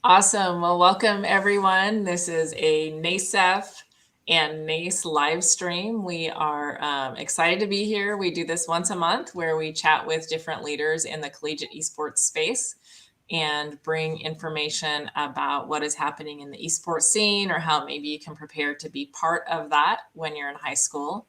Awesome. Well, welcome everyone. This is a NASEF and NACE live stream. We are excited to be here. We do this once a month where we chat with different leaders in the collegiate esports space and bring information about what is happening in the esports scene or how maybe you can prepare to be part of that when you're in high school.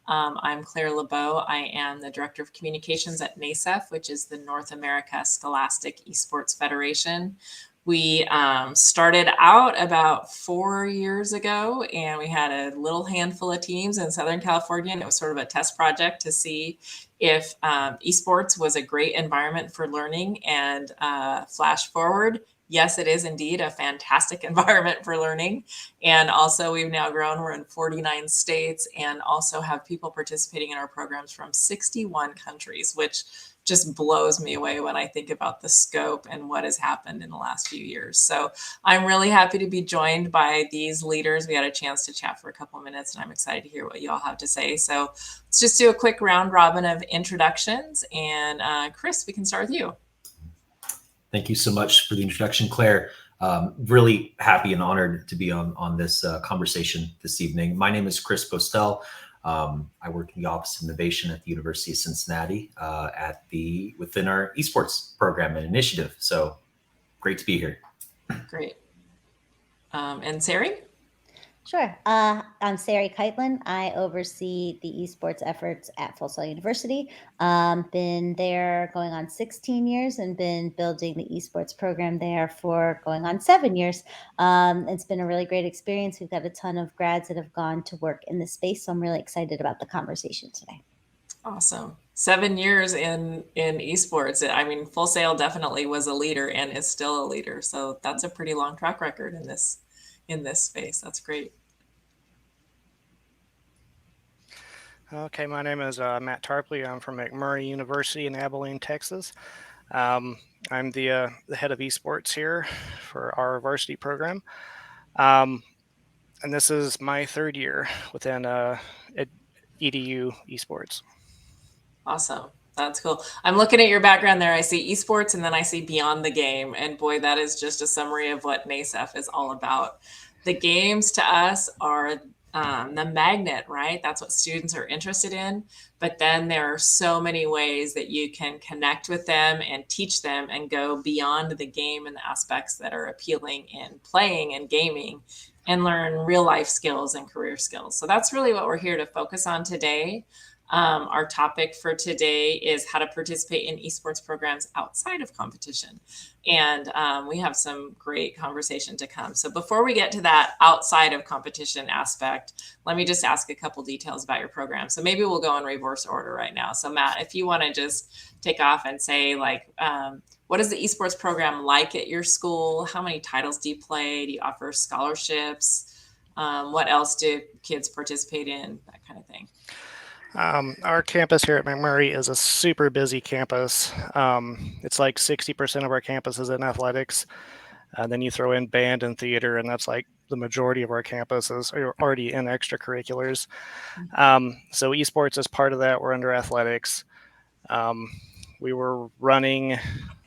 I'm Claire LeBeau. I am the Director of Communications at NASEF, which is the North America Scholastic Esports Federation. We started out about 4 years ago, and we had a little handful of teams in Southern California, and it was sort of a test project to see if esports was a great environment for learning. And flash forward, yes, it is indeed a fantastic environment for learning. And also, we've now grown. We're in 49 states and also have people participating in our programs from 61 countries, which just blows me away when I think about the scope and what has happened in the last few years. So I'm really happy to be joined by these leaders. We had a chance to chat for a couple of minutes, and I'm excited to hear what you all have to say. So let's just do a quick round robin of introductions. And Chris, we can start with you. Thank you so much for the introduction, Claire. Really happy and honored to be on this conversation this evening. My name is Chris Postel. I work in the Office of Innovation at the University of Cincinnati within our esports program and initiative. So great to be here. Great. And Sari? Sure. I'm Sari Keitlin. I oversee the esports efforts at Full Sail University. Been there going on 16 years and been building the esports program there for going on 7 years. It's been a really great experience. We've got a ton of grads that have gone to work in this space, so I'm really excited about the conversation today. Awesome. 7 years in esports. I mean, Full Sail definitely was a leader and is still a leader. So that's a pretty long track record in this space. That's great. Okay, my name is Matt Tarpley. I'm from McMurray University in Abilene, Texas. I'm the head of esports here for our varsity program. And this is my third year within EDU esports. Awesome. That's cool. I'm looking at your background there. I see esports and then I see beyond the game. And boy, that is just a summary of what NASEF is all about. The games to us are the magnet, right? That's what students are interested in. But then there are so many ways that you can connect with them and teach them and go beyond the game and the aspects that are appealing in playing and gaming and learn real life skills and career skills. So that's really what we're here to focus on today. Our topic for today is how to participate in esports programs outside of competition. And we have some great conversation to come. So before we get to that outside of competition aspect, let me just ask a couple details about your program. So maybe we'll go in reverse order right now. So Matt, if you want to just take off and say like, what is the esports program like at your school? How many titles do you play? Do you offer scholarships? What else do kids participate in? That kind of thing. Our campus here at McMurray is a super busy campus. It's like 60% of our campus is in athletics. Then you throw in band and theater, and that's like the majority of our campuses are already in extracurriculars. So esports is part of that. We're under athletics. We were running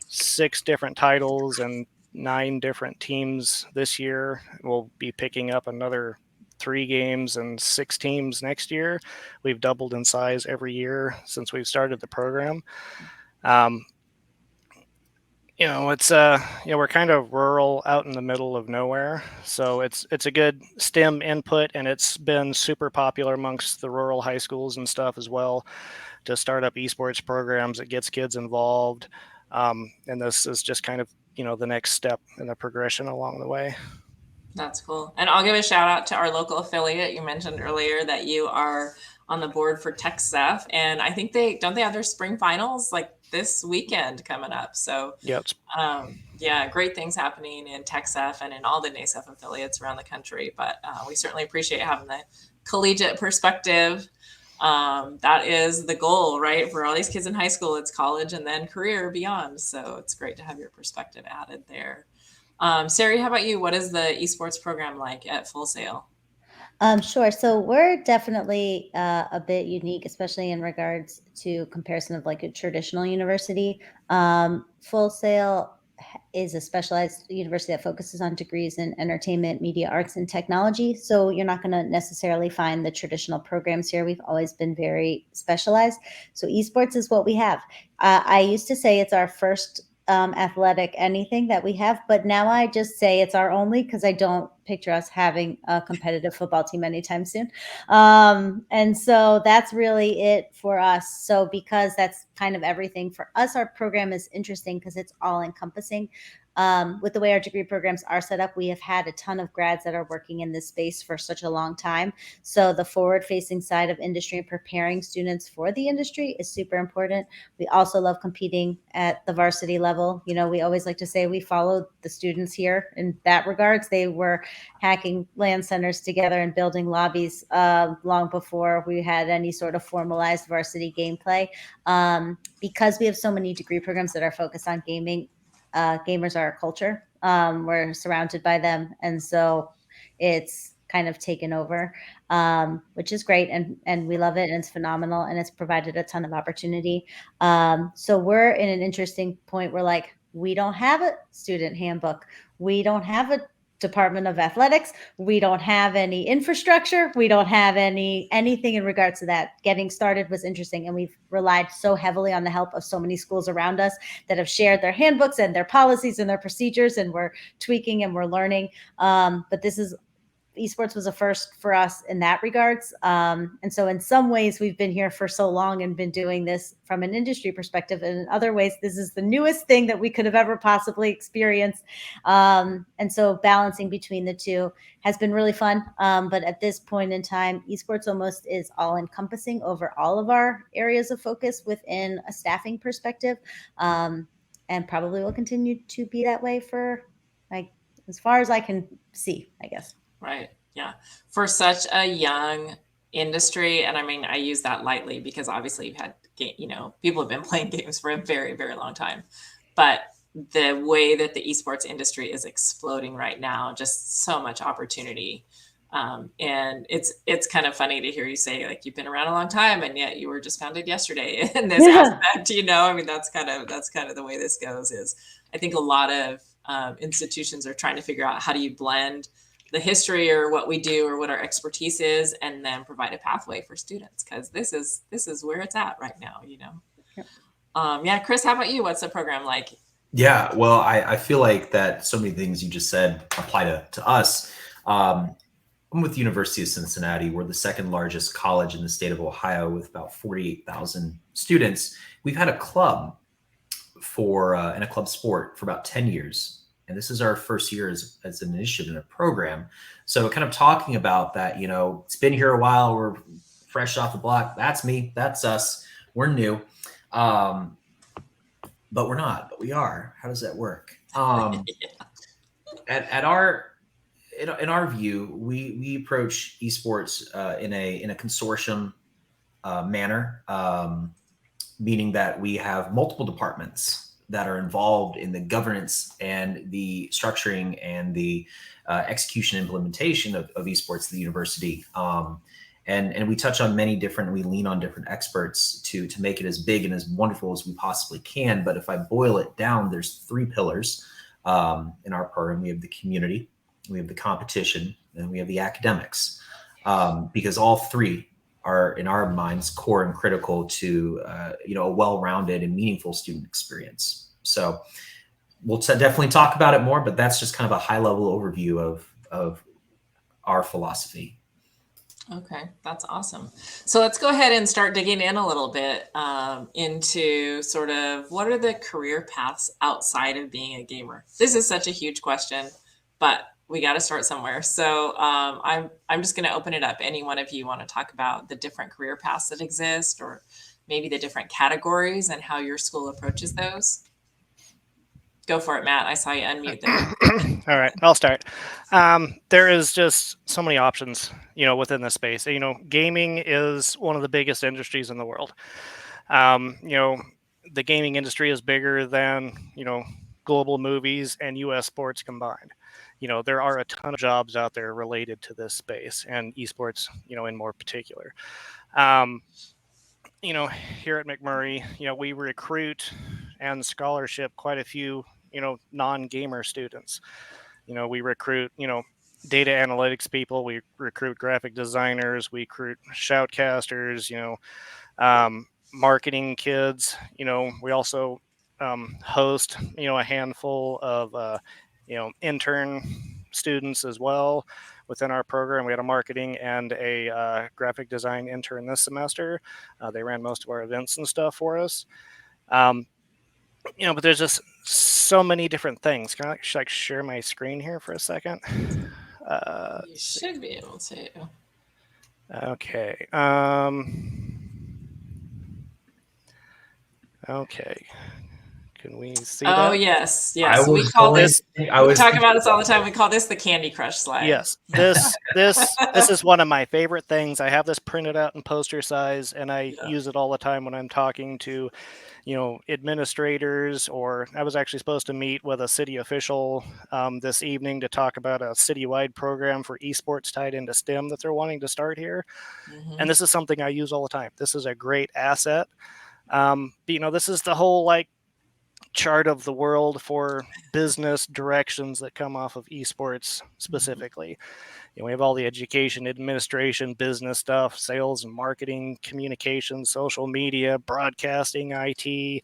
6 different titles and 9 different teams this year. We'll be picking up another 3 games and 6 teams next year. We've doubled in size every year since we've started the program. It's we're kind of rural out in the middle of nowhere, so it's a good STEM input, and it's been super popular amongst the rural high schools and stuff as well to start up esports programs. It gets kids involved, and this is just kind of the next step in the progression along the way. That's cool. And I'll give a shout out to our local affiliate. You mentioned earlier that you are on the board for TechSF, and I think they have their spring finals like this weekend coming up. So yep. Great things happening in TechSF and in all the NASEF affiliates around the country. But we certainly appreciate having the collegiate perspective. That is the goal, right? For all these kids in high school, it's college and then career beyond. So it's great to have your perspective added there. Sari, how about you? What is the esports program like at Full Sail? Sure. So we're definitely a bit unique, especially in regards to comparison of like a traditional university. Full Sail is a specialized university that focuses on degrees in entertainment, media arts, and technology. So you're not going to necessarily find the traditional programs here. We've always been very specialized. So esports is what we have. I used to say it's our first athletic anything that we have, but now I just say it's our only, because I don't picture us having a competitive football team anytime soon. And so that's really it for us. So because that's kind of everything for us, our program is interesting because it's all encompassing. With the way our degree programs are set up, we have had a ton of grads that are working in this space for such a long time. So the forward-facing side of industry and preparing students for the industry is super important. We also love competing at the varsity level. You know, we always like to say we followed the students here in that regards. They were hacking LAN centers together and building lobbies long before we had any sort of formalized varsity gameplay. Because we have so many degree programs that are focused on gaming, gamers are our culture. We're surrounded by them. And so it's kind of taken over, which is great. And we love it. And it's phenomenal. And it's provided a ton of opportunity. So we're in an interesting point where, like, we don't have a student handbook. We don't have a Department of Athletics. We don't have any infrastructure. We don't have anything in regards to that. Getting started was interesting, and we've relied so heavily on the help of so many schools around us that have shared their handbooks and their policies and their procedures, and we're tweaking and we're learning. But esports was a first for us in that regards. And so in some ways we've been here for so long and been doing this from an industry perspective. And in other ways, this is the newest thing that we could have ever possibly experienced. And so balancing between the two has been really fun. But at this point in time, esports almost is all encompassing over all of our areas of focus within a staffing perspective. And probably will continue to be that way for, like, as far as I can see, I guess. Right. Yeah. For such a young industry, and I mean, I use that lightly because obviously you've had, people have been playing games for a very, very long time. But the way that the esports industry is exploding right now, just so much opportunity. And it's kind of funny to hear you say, like, you've been around a long time and yet you were just founded yesterday in this aspect, I mean, that's kind of the way this goes. Is I think a lot of institutions are trying to figure out, how do you blend the history or what we do or what our expertise is, and then provide a pathway for students, because this is where it's at right now. Yep. Chris, how about you? What's the program like? Yeah, well, I feel like that so many things you just said apply to us. I'm with the University of Cincinnati. We're the second largest college in the state of Ohio with about 48,000 students. We've had a club and a club sport for about 10 years. And this is our first year as an initiative in a program. So kind of talking about that, it's been here a while. We're fresh off the block. That's me. That's us. We're new. But we're not, but we are. How does that work? In our view, we approach esports in a consortium manner, meaning that we have multiple departments that are involved in the governance and the structuring and the execution and implementation of esports at the university. And we touch on we lean on different experts to make it as big and as wonderful as we possibly can. But if I boil it down, there's 3 pillars in our program. We have the community, we have the competition, and we have the academics, because all 3 are, in our minds, core and critical to a well-rounded and meaningful student experience. So we'll definitely talk about it more, but that's just kind of a high-level overview of our philosophy. Okay, that's awesome. So let's go ahead and start digging in a little bit into sort of what are the career paths outside of being a gamer. This is such a huge question, but we got to start somewhere. So I'm just going to open it up. Any one of you want to talk about the different career paths that exist, or maybe the different categories and how your school approaches those? Go for it, Matt. I saw you unmute there. All right, I'll start. There is just so many options, within this space. Gaming is one of the biggest industries in the world. The gaming industry is bigger than, global movies and U.S. sports combined. There are a ton of jobs out there related to this space, and esports, in more particular. Here at McMurray, we recruit and scholarship quite a few non-gamer students. We recruit, data analytics people, we recruit graphic designers, we recruit shoutcasters, marketing kids. We also host, a handful of, intern students as well within our program. We had a marketing and a graphic design intern this semester. They ran most of our events and stuff for us. But there's just so many different things. Can I share my screen here for a second? You should be able to. Okay. Okay. Can we see that? Oh, yes. I Yes. We was call going- this, I we was talk about this all the time. We call this the Candy Crush slide. Yes, this is one of my favorite things. I have this printed out in poster size, and I use it all the time when I'm talking to, administrators. Or I was actually supposed to meet with a city official this evening to talk about a citywide program for esports tied into STEM that they're wanting to start here. Mhm. And this is something I use all the time. This is a great asset. But, this is the whole chart of the world for business directions that come off of esports specifically. We have all the education, administration, business stuff, sales and marketing, communication, social media, broadcasting, IT,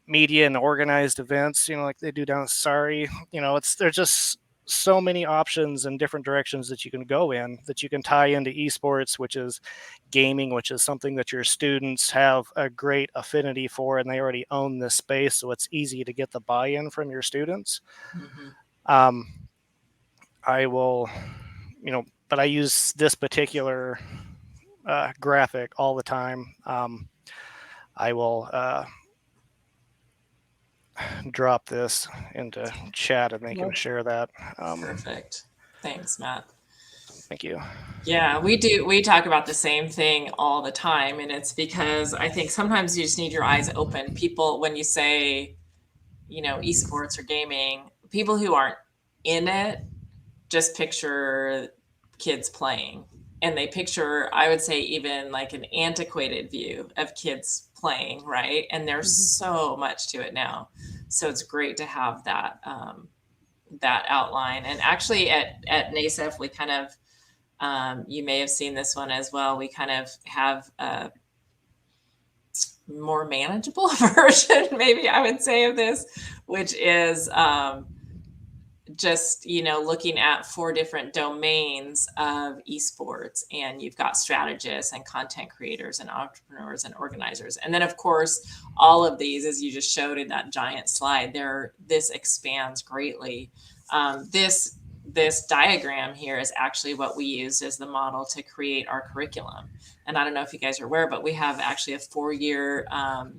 media and organized events, like they do down at Sorry. There's just so many options and different directions that you can go in, that you can tie into esports, which is gaming, which is something that your students have a great affinity for, and they already own this space, so it's easy to get the buy-in from your students. Mhm. I will, but I use this particular graphic all the time. I will drop this into chat and they can share that. Perfect. Thanks, Matt. Thank you. Yeah, we do. We talk about the same thing all the time. And it's because I think sometimes you just need your eyes open. People, when you say, esports or gaming, people who aren't in it just picture kids playing. And they picture, I would say, even like an antiquated view of kids playing, right? And there's so much to it now. So it's great to have that that outline. And actually at NASEF, we kind of, you may have seen this one as well. We kind of have a more manageable version, maybe I would say, of this, which is just, looking at 4 different domains of esports. And you've got strategists and content creators and entrepreneurs and organizers. And then, of course, all of these, as you just showed in that giant slide, this expands greatly. This diagram here is actually what we used as the model to create our curriculum. And I don't know if you guys are aware, but we have actually a 4-year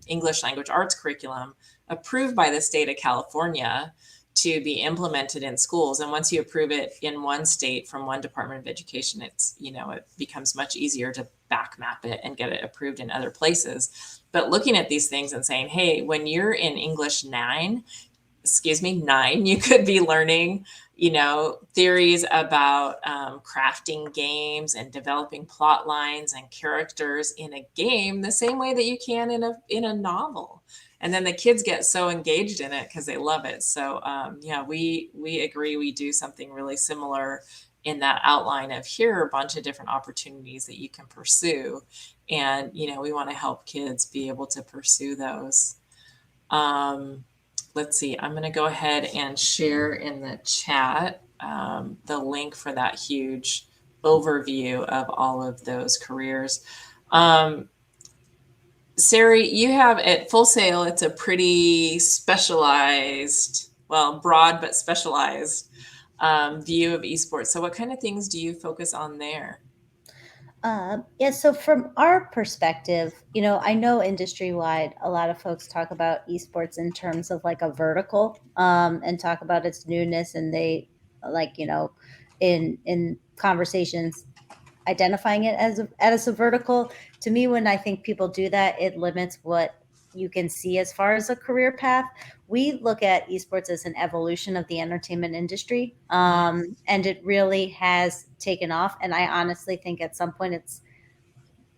English language arts curriculum approved by the state of California to be implemented in schools. And once you approve it in one state from one Department of Education, it's, it becomes much easier to back map it and get it approved in other places. But looking at these things and saying, hey, when you're in English 9, you could be learning, theories about crafting games and developing plot lines and characters in a game the same way that you can in a novel. And then the kids get so engaged in it because they love it. So we agree. We do something really similar in that outline of, here are a bunch of different opportunities that you can pursue. And, we want to help kids be able to pursue those. Let's see, I'm going to go ahead and share in the chat the link for that huge overview of all of those careers. Sari, you have at Full Sail, it's a pretty specialized, broad but specialized view of esports. So what kind of things do you focus on there? So from our perspective, I know industry-wide, a lot of folks talk about esports in terms of like a vertical and talk about its newness. And they in conversations, identifying it as a vertical. To me, when I think people do that, it limits what you can see as far as a career path. We look at esports as an evolution of the entertainment industry, and it really has taken off. And I honestly think at some point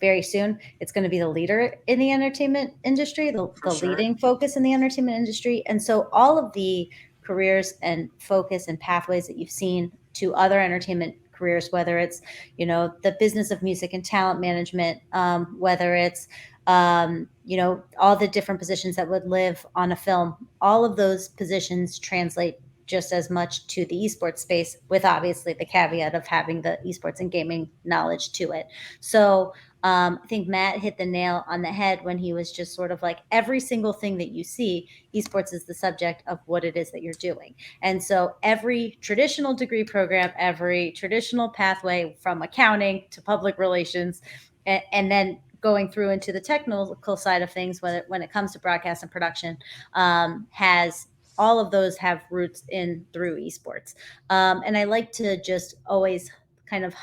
very soon, it's going to be the leader in the entertainment industry, the sure. leading focus in the entertainment industry. And so all of the careers and focus and pathways that you've seen to other entertainment careers, whether it's, the business of music and talent management, whether it's, all the different positions that would live on a film, all of those positions translate just as much to the esports space, with obviously the caveat of having the esports and gaming knowledge to it. So I think Matt hit the nail on the head when he was just sort of like, every single thing that you see, esports is the subject of what it is that you're doing. And so every traditional degree program, every traditional pathway from accounting to public relations, and then going through into the technical side of things, when it comes to broadcast and production, has all of those have roots in through esports. And I like to just always kind of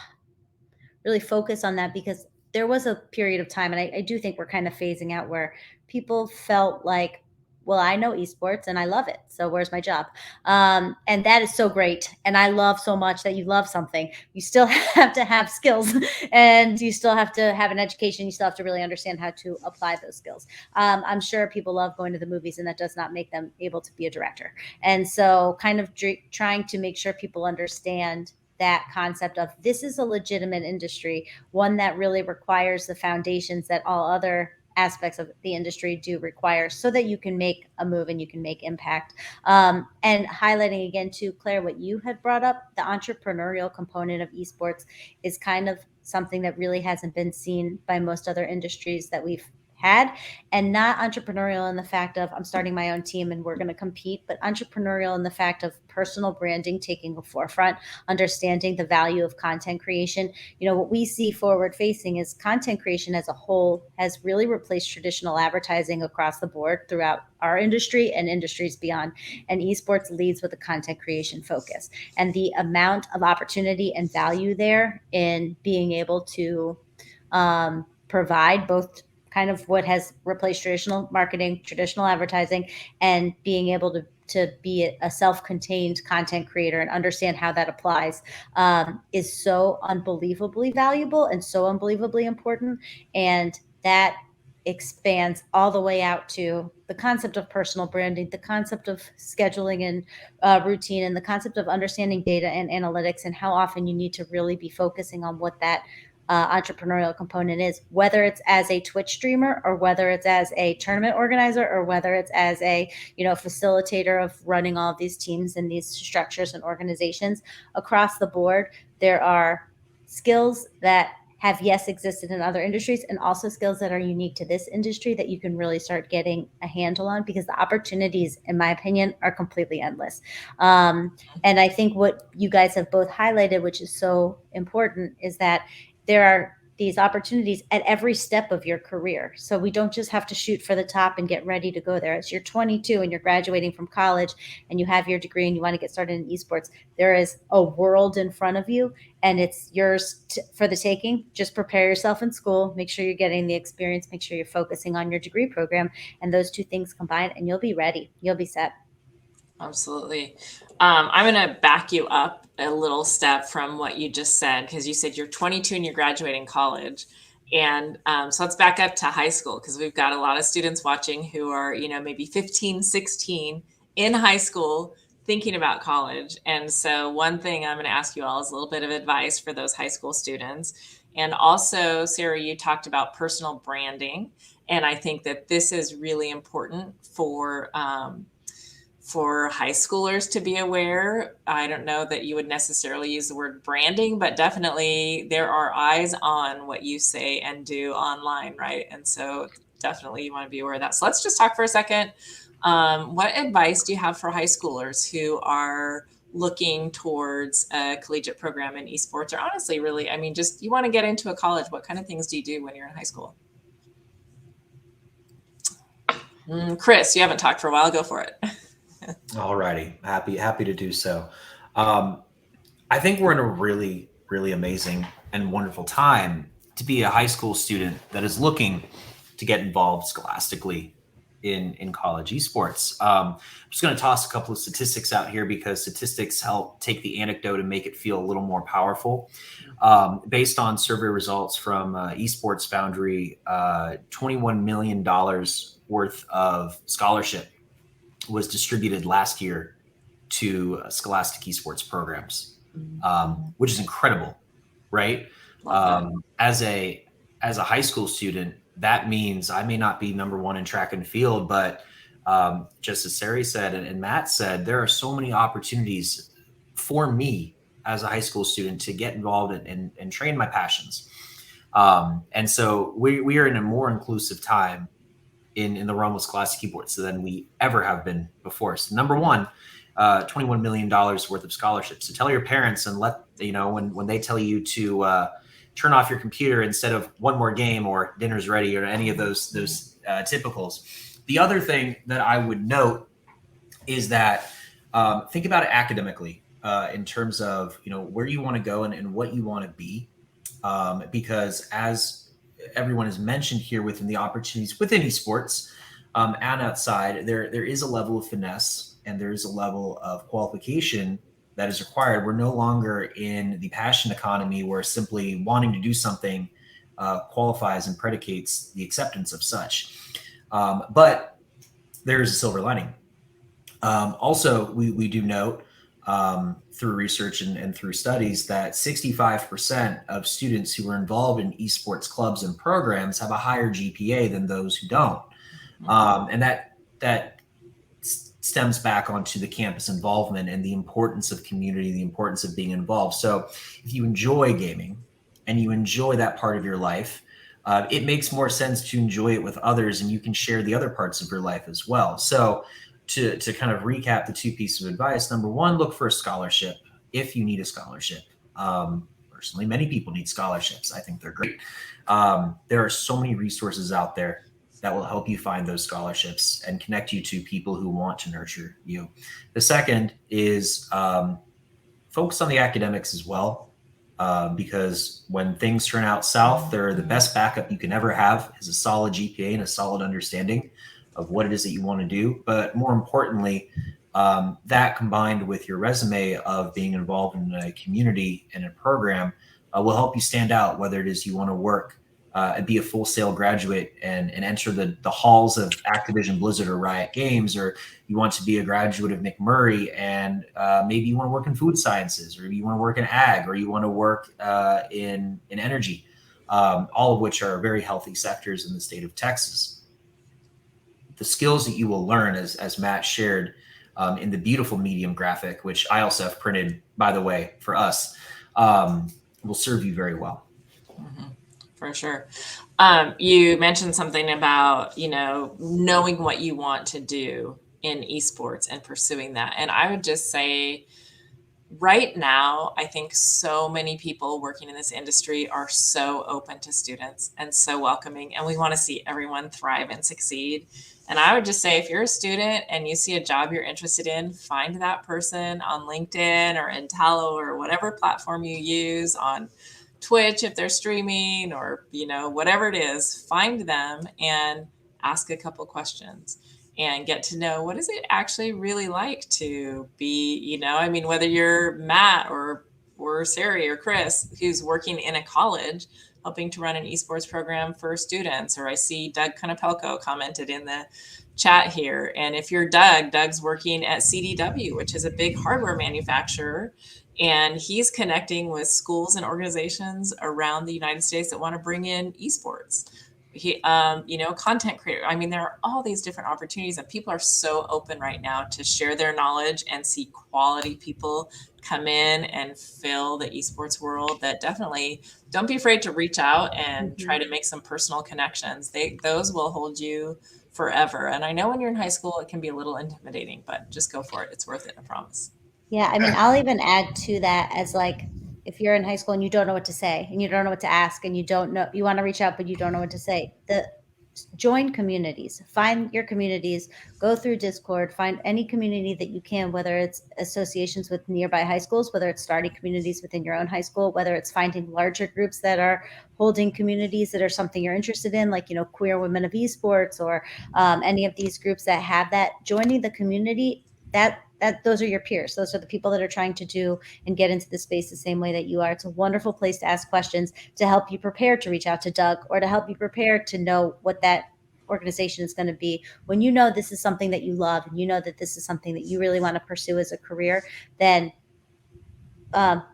really focus on that, because there was a period of time, and I do think we're kind of phasing out, where people felt like, well, I know esports and I love it, so where's my job? And that is so great. And I love so much that you love something. You still have to have skills, and you still have to have an education. You still have to really understand how to apply those skills. I'm sure people love going to the movies, and that does not make them able to be a director. And so kind of trying to make sure people understand that concept of, this is a legitimate industry, one that really requires the foundations that all other aspects of the industry do require, so that you can make a move and you can make impact. And highlighting again too, Claire, what you had brought up, the entrepreneurial component of esports is kind of something that really hasn't been seen by most other industries that we've had. And not entrepreneurial in the fact of, I'm starting my own team and we're going to compete, but entrepreneurial in the fact of personal branding taking a forefront, understanding the value of content creation. What we see forward facing is content creation as a whole has really replaced traditional advertising across the board throughout our industry and industries beyond. And esports leads with a content creation focus, and the amount of opportunity and value there in being able to provide both kind of what has replaced traditional marketing, traditional advertising, and being able to be a self-contained content creator and understand how that applies, is so unbelievably valuable and so unbelievably important. And that expands all the way out to the concept of personal branding, the concept of scheduling and routine, and the concept of understanding data and analytics, and how often you need to really be focusing on what that entrepreneurial component is, whether it's as a Twitch streamer, or whether it's as a tournament organizer, or whether it's as a facilitator of running all of these teams and these structures and organizations across the board. There are skills that have existed in other industries, and also skills that are unique to this industry that you can really start getting a handle on, because the opportunities, in my opinion, are completely endless. And I think what you guys have both highlighted, which is so important, is that there are these opportunities at every step of your career. So we don't just have to shoot for the top and get ready to go there. As you're 22 and you're graduating from college and you have your degree and you want to get started in esports, there is a world in front of you, and it's yours for the taking. Just prepare yourself in school, make sure you're getting the experience, make sure you're focusing on your degree program, and those two things combined, and you'll be ready. You'll be set. Absolutely. I'm going to back you up a little step from what you just said, because you said you're 22 and you're graduating college. And so let's back up to high school, because we've got a lot of students watching who are, maybe 15, 16 in high school thinking about college. And so one thing I'm going to ask you all is a little bit of advice for those high school students. And also, Sarah, you talked about personal branding. And I think that this is really important for high schoolers to be aware. I don't know that you would necessarily use the word branding, but definitely there are eyes on what you say and do online, right? And so definitely you want to be aware of that. So let's just talk for a second. What advice do you have for high schoolers who are looking towards a collegiate program in esports, or honestly, really, just you want to get into a college? What kind of things do you do when you're in high school? Chris, you haven't talked for a while. Go for it. All righty. Happy to do so. I think we're in a really, really amazing and wonderful time to be a high school student that is looking to get involved scholastically in college esports. I'm just going to toss a couple of statistics out here because statistics help take the anecdote and make it feel a little more powerful. Based on survey results from Esports Foundry, $21 million worth of scholarship was distributed last year to scholastic esports programs, which is incredible, right? As a high school student, that means I may not be number one in track and field, but just as Sari said and Matt said, there are so many opportunities for me as a high school student to get involved and train my passions. And so we are in a more inclusive time in the realm of scholastic esports than we ever have been before. So number one, $21 million worth of scholarships. So tell your parents and let, when they tell you to turn off your computer instead of one more game or dinner's ready or any of those typicals. The other thing that I would note is that think about it academically in terms of, where you want to go and what you want to be. Because as everyone has mentioned here within the opportunities within esports and outside, there is a level of finesse and there is a level of qualification that is required. We're no longer in the passion economy where simply wanting to do something qualifies and predicates the acceptance of such. But there is a silver lining. Also, we do note through research and through studies that 65% of students who are involved in esports clubs and programs have a higher GPA than those who don't. And that stems back onto the campus involvement and the importance of community, the importance of being involved. So if you enjoy gaming and you enjoy that part of your life, it makes more sense to enjoy it with others, and you can share the other parts of your life as well. So to kind of recap the two pieces of advice, number one, look for a scholarship if you need a scholarship. Personally, many people need scholarships. I think they're great. There are so many resources out there that will help you find those scholarships and connect you to people who want to nurture you. The second is focus on the academics as well, because when things turn out south, they're the best backup you can ever have is a solid GPA and a solid understanding of what it is that you want to do. But more importantly, that combined with your resume of being involved in a community and a program will help you stand out, whether it is you want to work and be a Full Sail graduate and enter the halls of Activision Blizzard or Riot Games, or you want to be a graduate of McMurray and maybe you want to work in food sciences, or you want to work in ag, or you want to work in energy, all of which are very healthy sectors in the state of Texas. The skills that you will learn, as Matt shared in the beautiful Medium graphic, which I also have printed, by the way, for us, will serve you very well. For sure. You mentioned something about, knowing what you want to do in esports and pursuing that. And I would just say right now, I think so many people working in this industry are so open to students and so welcoming, and we want to see everyone thrive and succeed. And I would just say, if you're a student and you see a job you're interested in, find that person on LinkedIn or Intello or whatever platform you use, on Twitch if they're streaming, or whatever it is, find them and ask a couple questions and get to know, what is it actually really like to be, whether you're Matt or Sari or Chris, who's working in a college helping to run an esports program for students, or I see Doug Konopelko commented in the chat here. And if you're Doug's working at CDW, which is a big hardware manufacturer, and he's connecting with schools and organizations around the United States that want to bring in esports. He, content creator. There are all these different opportunities, and people are so open right now to share their knowledge and see quality people come in and fill the esports world. That definitely, don't be afraid to reach out and try to make some personal connections. Those will hold you forever. And I know when you're in high school, it can be a little intimidating, but just go for it. It's worth it, I promise. Yeah, I'll even add to that as if you're in high school and you don't know what to say and you don't know what to ask and you don't know, you want to reach out, but you don't know what to say. The join communities, find your communities, go through Discord, find any community that you can, whether it's associations with nearby high schools, whether it's starting communities within your own high school, whether it's finding larger groups that are holding communities that are something you're interested in, like, Queer Women of Esports, or any of these groups that have that. Joining the community, that those are your peers. Those are the people that are trying to do and get into the space the same way that you are. It's a wonderful place to ask questions, to help you prepare to reach out to Doug, or to help you prepare to know what that organization is going to be. When you know this is something that you love, and you know that this is something that you really want to pursue as a career, then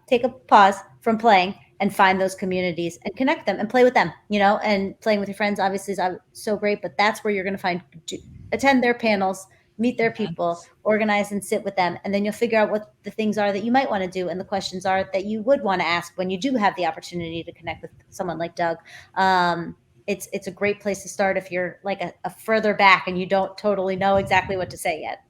take a pause from playing and find those communities and connect them and play with them, and playing with your friends obviously is so great, but that's where you're going to attend their panels, meet their people, organize and sit with them. And then you'll figure out what the things are that you might want to do, and the questions are that you would want to ask when you do have the opportunity to connect with someone like Doug. It's a great place to start if you're like a further back and you don't totally know exactly what to say yet,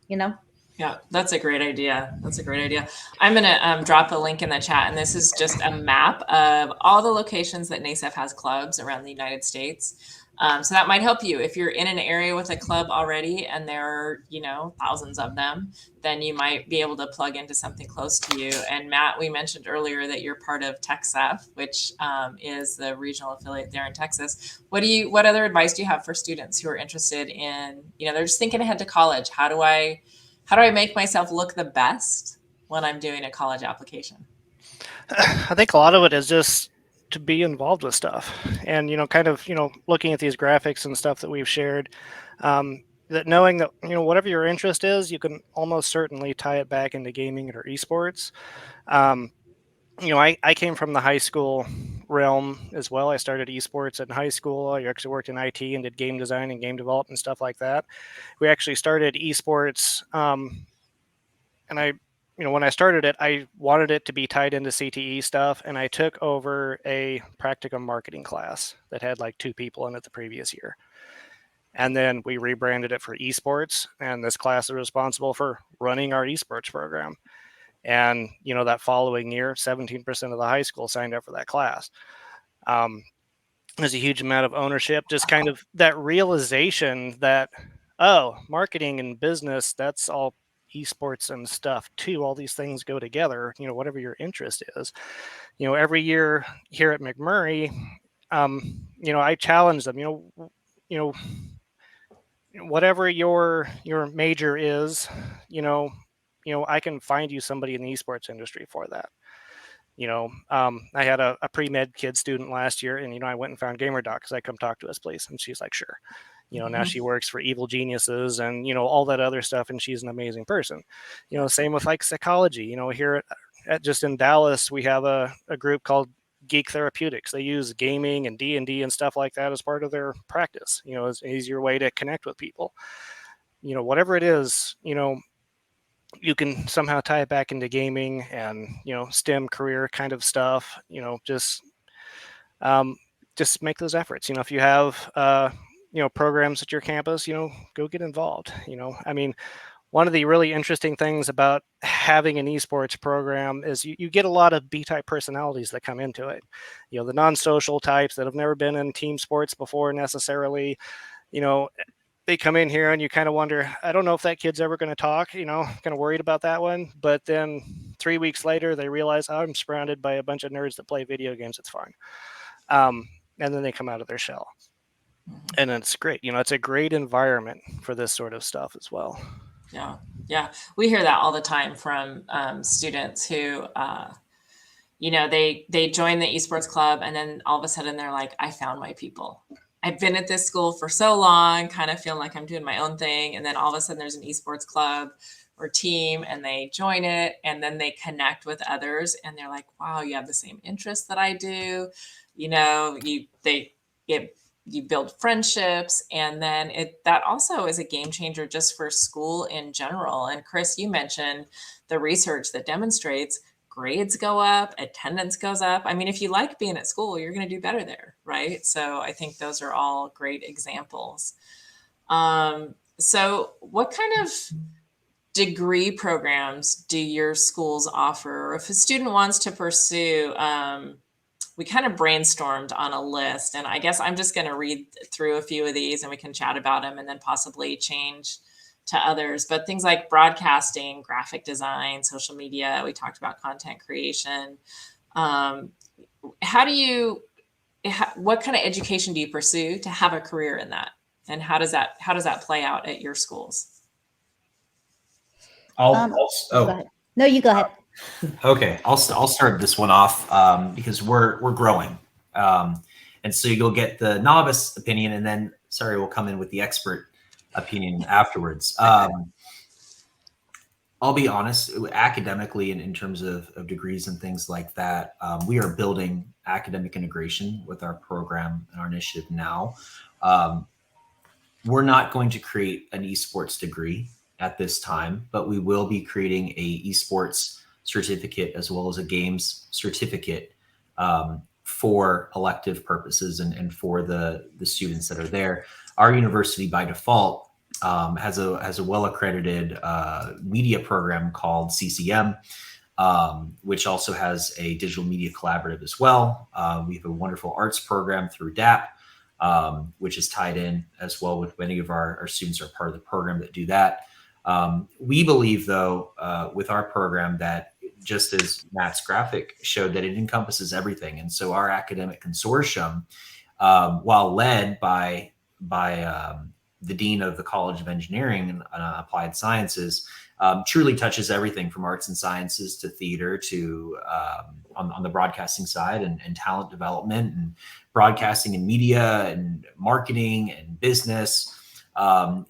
Yeah, that's a great idea. That's a great idea. I'm going to drop a link in the chat, and this is just a map of all the locations that NASEF has clubs around the United States. So that might help you. If you're in an area with a club already and there are, thousands of them, then you might be able to plug into something close to you. And Matt, we mentioned earlier that you're part of TechSEF, which is the regional affiliate there in Texas. What other advice do you have for students who are interested in, they're just thinking ahead to college? How do I make myself look the best when I'm doing a college application? I think a lot of it is just to be involved with stuff, and kind of looking at these graphics and stuff that we've shared, that knowing that whatever your interest is, you can almost certainly tie it back into gaming or esports. I came from the high school realm as well. I started esports in high school. I actually worked in IT and did game design and game development and stuff like that. We actually started esports, and when I started it, I wanted it to be tied into CTE stuff, and I took over a practicum marketing class that had like 2 people in it the previous year. And then we rebranded it for esports, and this class is responsible for running our esports program. And, that following year, 17% of the high school signed up for that class. There's a huge amount of ownership, just kind of that realization that, marketing and business, that's all esports and stuff too. All these things go together, whatever your interest is. Every year here at McMurray, I challenge them, whatever your major is, I can find you somebody in the esports industry for that. I had a pre-med kid student last year, and I went and found GamerDoc because I come talk to us, please. And she's like, sure. Now she works for Evil Geniuses and all that other stuff, and she's an amazing person. Same with like psychology. Here at just in Dallas, we have a group called Geek Therapeutics. They use gaming and D&D and stuff like that as part of their practice. It's an easier way to connect with people. Whatever it is, you can somehow tie it back into gaming and STEM career kind of stuff. Just make those efforts. If you have programs at your campus, go get involved. One of the really interesting things about having an esports program is you get a lot of B-type personalities that come into it. The non-social types that have never been in team sports before necessarily, they come in here and you kind of wonder, I don't know if that kid's ever going to talk, kind of worried about that one. But then 3 weeks later, they realize, I'm surrounded by a bunch of nerds that play video games. It's fun. And then they come out of their shell. And it's great. It's a great environment for this sort of stuff as well. Yeah. Yeah. We hear that all the time from students who, they join the esports club, and then all of a sudden they're like, I found my people. I've been at this school for so long, kind of feeling like I'm doing my own thing. And then all of a sudden there's an esports club or team, and they join it, and then they connect with others, and they're like, wow, you have the same interests that I do. You build friendships, and then that also is a game changer just for school in general. And Chris, you mentioned the research that demonstrates grades go up, attendance goes up. I mean, if you like being at school, you're going to do better there, right? So I think those are all great examples. So what kind of degree programs do your schools offer? Or if a student wants to pursue we kind of brainstormed on a list, and I guess I'm just going to read through a few of these and we can chat about them and then possibly change to others. But things like broadcasting, graphic design, social media, we talked about content creation. What kind of education do you pursue to have a career in that? And how does that play out at your schools? Go ahead. No, you go ahead. Okay, I'll start this one off because we're growing, and so you'll get the novice opinion, and then we'll come in with the expert opinion afterwards. I'll be honest, academically, and in terms of degrees and things like that, we are building academic integration with our program and our initiative now. We're not going to create an esports degree at this time, but we will be creating a esports certificate as well as a games certificate for elective purposes and for the students that are there. Our university by default has a well-accredited media program called CCM, which also has a digital media collaborative as well. We have a wonderful arts program through DAP, which is tied in as well with many of our students are part of the program that do that. We believe, though, with our program that just as Matt's graphic showed, that it encompasses everything. And so our academic consortium, while led by the Dean of the College of Engineering and Applied Sciences, truly touches everything from arts and sciences to theater to on the broadcasting side and talent development and broadcasting and media and marketing and business,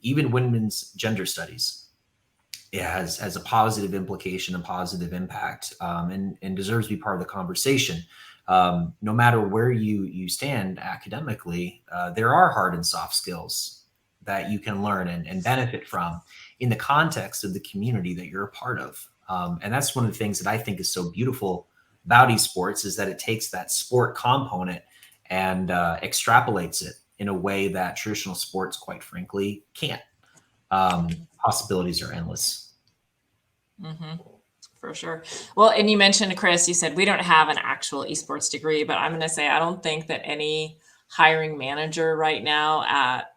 even women's gender studies. It has a positive implication, a positive impact, and deserves to be part of the conversation. No matter where you stand academically, there are hard and soft skills that you can learn and benefit from in the context of the community that you're a part of. And that's one of the things that I think is so beautiful about esports, is that it takes that sport component and extrapolates it in a way that traditional sports, quite frankly, can't. Possibilities are endless. Mm-hmm. For sure. Well, and you mentioned, Chris, you said we don't have an actual esports degree, but I'm going to say I don't think that any hiring manager right now at,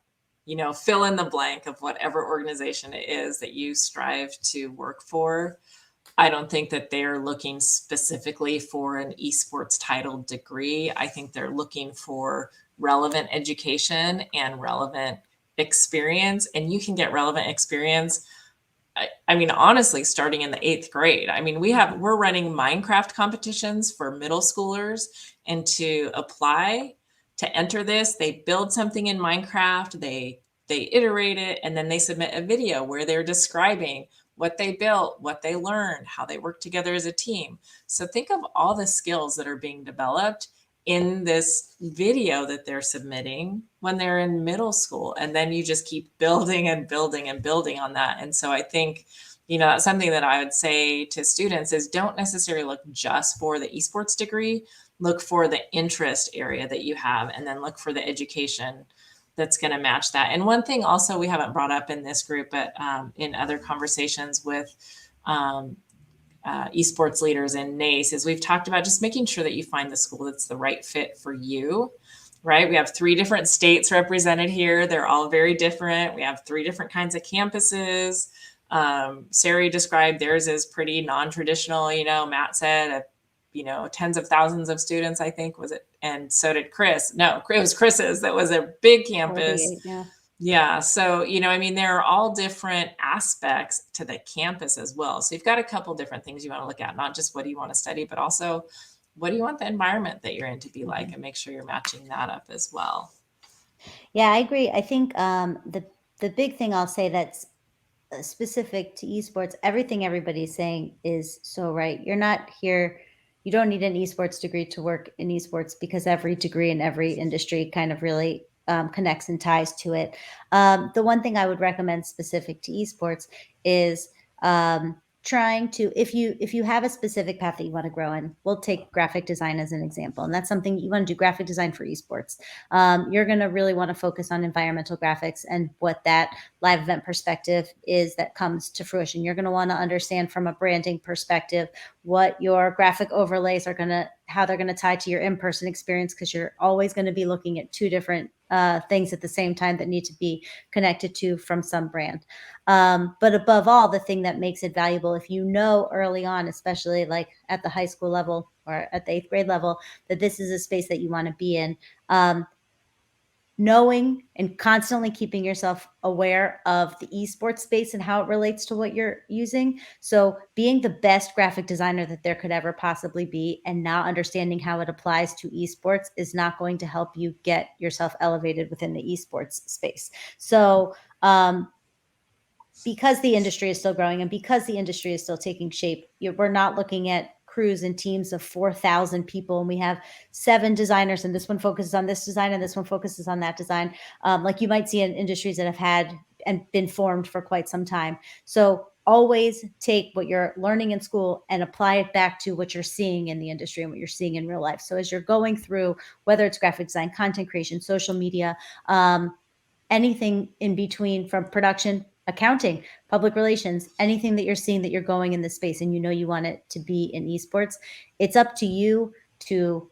fill in the blank of whatever organization it is that you strive to work for, I don't think that they're looking specifically for an esports titled degree. I think they're looking for relevant education and relevant experience, and you can get relevant experience. I mean, honestly, starting in the 8th grade. I mean, we're running Minecraft competitions for middle schoolers, and to apply to enter this, they build something in Minecraft, they iterate it, and then they submit a video where they're describing what they built, what they learned, how they work together as a team. So think of all the skills that are being developed in this video that they're submitting when they're in middle school. And then you just keep building and building and building on that. And so I think, something that I would say to students is don't necessarily look just for the esports degree, look for the interest area that you have, and then look for the education that's going to match that. And one thing also we haven't brought up in this group, but in other conversations with esports leaders in NACE, is we've talked about just making sure that you find the school that's the right fit for you, right? We have 3 different states represented here. They're all very different. We have 3 different kinds of campuses. Sari described theirs as pretty non-traditional, Matt said, tens of thousands of students, I think, was it? And so did Chris. No, it was Chris's. That was a big campus. Yeah. So, there are all different aspects to the campus as well. So you've got a couple different things you want to look at, not just what do you want to study, but also what do you want the environment that you're in to be like, and make sure you're matching that up as well. Yeah, I agree. I think the big thing I'll say that's specific to esports, everything everybody's saying is so right. You're not here. You don't need an esports degree to work in esports, because every degree in every industry kind of really connects and ties to it. The one thing I would recommend specific to esports is trying to, if you have a specific path that you want to grow in, we'll take graphic design as an example, and that's something you want to do, graphic design for esports. You're going to really want to focus on environmental graphics and what that live event perspective is that comes to fruition. You're going to want to understand from a branding perspective what your graphic overlays are going to, how they're going to tie to your in-person experience, because you're always going to be looking at two different things at the same time that need to be connected to from some brand. But above all, the thing that makes it valuable, if you know early on, especially like at the high school level or at the 8th grade level, that this is a space that you want to be in, knowing and constantly keeping yourself aware of the esports space and how it relates to what you're using. So being the best graphic designer that there could ever possibly be, and now understanding how it applies to esports, is not going to help you get yourself elevated within the esports space. So because the industry is still growing and because the industry is still taking shape, we're not looking at crews and teams of 4,000 people and we have 7 designers and this one focuses on this design and this one focuses on that design, like you might see in industries that have had and been formed for quite some time. So always take what you're learning in school and apply it back to what you're seeing in the industry and what you're seeing in real life. So as you're going through, whether it's graphic design, content creation, social media, anything in between, from production, accounting, public relations, anything that you're seeing that you're going in this space and you know you want it to be in esports, it's up to you to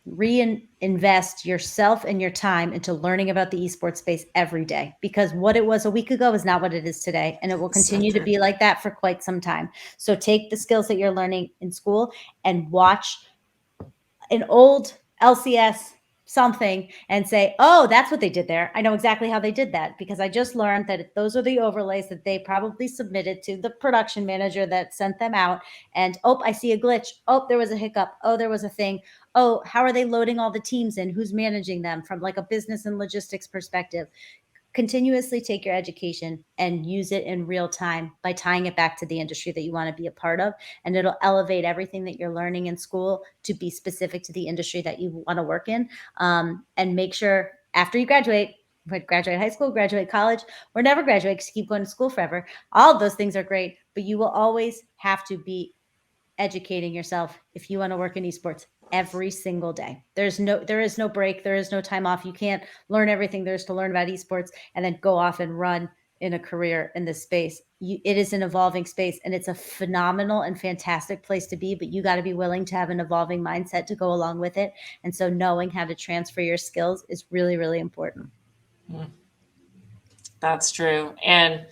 reinvest yourself and your time into learning about the esports space every day, because what it was a week ago is not what it is today, and it will continue to be like that for quite some time. So take the skills that you're learning in school and watch an old LCS something and say, oh, that's what they did there. I know exactly how they did that, because I just learned that those are the overlays that they probably submitted to the production manager that sent them out. And oh, I see a glitch. Oh, there was a hiccup. Oh, there was a thing. Oh, how are they loading all the teams in? Who's managing them from like a business and logistics perspective? Continuously take your education and use it in real time by tying it back to the industry that you want to be a part of. And it'll elevate everything that you're learning in school to be specific to the industry that you want to work in. And make sure after you graduate high school, graduate college, or never graduate because you keep going to school forever. All of those things are great, but you will always have to be educating yourself if you want to work in esports every single day. There is no break. There is no time off. You can't learn everything there is to learn about esports and then go off and run in a career in this space. It is an evolving space and it's a phenomenal and fantastic place to be, but you got to be willing to have an evolving mindset to go along with it. And so knowing how to transfer your skills is really, really important. That's true. And